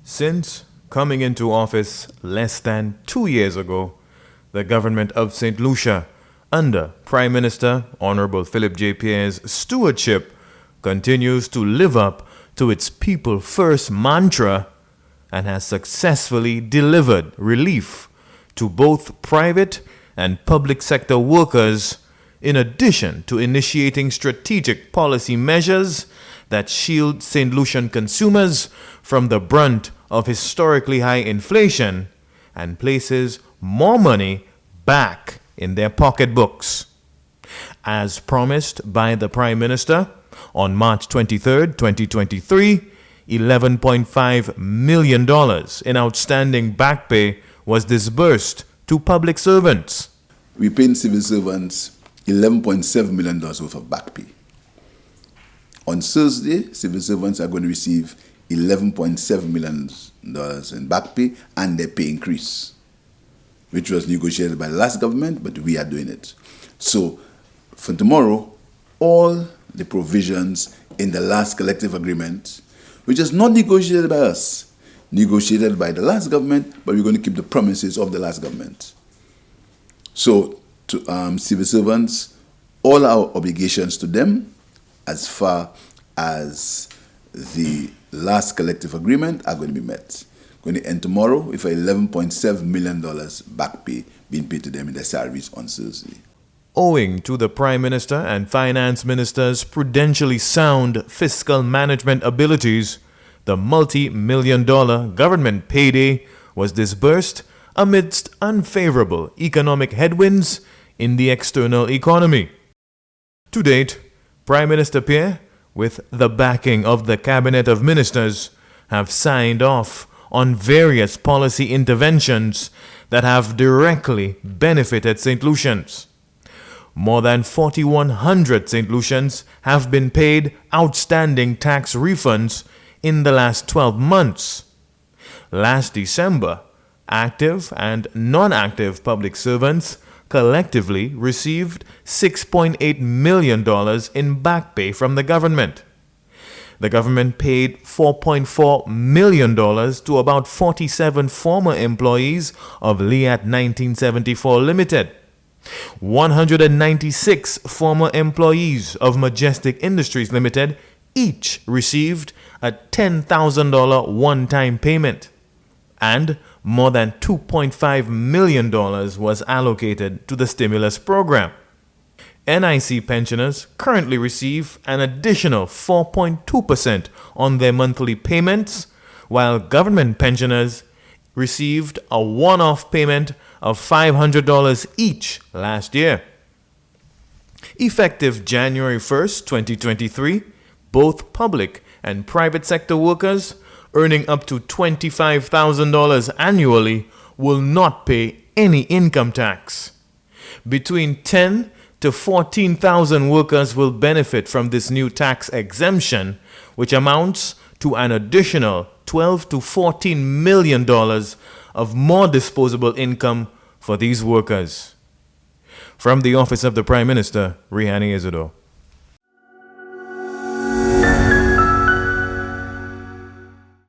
Since coming into office less than 2 years ago, the government of St. Lucia, under Prime Minister Honorable Philip J. Pierre's stewardship, continues to live up to its people first mantra and has successfully delivered relief to both private and public sector workers, in addition to initiating strategic policy measures that shield St. Lucian consumers from the brunt of historically high inflation and places more money back in their pocketbooks. As promised by the Prime Minister, on March 23, 2023, $11.5 million in outstanding back pay was disbursed to public servants. We paid civil servants $11.7 million worth of back pay. On Thursday, civil servants are going to receive $11.7 million in back pay and their pay increase, which was negotiated by the last government, but we are doing it. So, for tomorrow, all the provisions in the last collective agreement, which is not negotiated by us, negotiated by the last government, but we're going to keep the promises of the last government. So, to civil servants, all our obligations to them, as far as the last collective agreement, are going to be met. Going to end tomorrow with $11.7 million back pay being paid to them in their salaries on Thursday. Owing to the Prime Minister and Finance Minister's prudentially sound fiscal management abilities, the multi-million-dollar government payday was disbursed amidst unfavorable economic headwinds in the external economy. To date, Prime Minister Pierre, with the backing of the Cabinet of Ministers, have signed off on various policy interventions that have directly benefited St. Lucians. More than 4,100 St. Lucians have been paid outstanding tax refunds in the last 12 months. Last December, active and non-active public servants collectively received $6.8 million in back pay from the government. The government paid $4.4 million to about 47 former employees of LIAT 1974 Limited. 196 former employees of Majestic Industries Limited each received a $10,000 one-time payment, and more than $2.5 million was allocated to the stimulus program. NIC pensioners currently receive an additional 4.2% on their monthly payments, while government pensioners received a one-off payment of $500 each last year. Effective January 1st, 2023, both public and private sector workers earning up to $25,000 annually will not pay any income tax. Between 10 to 14,000 workers will benefit from this new tax exemption, which amounts to an additional $12 to $14 million of more disposable income for these workers. From the Office of the Prime Minister, Rihani Isidore.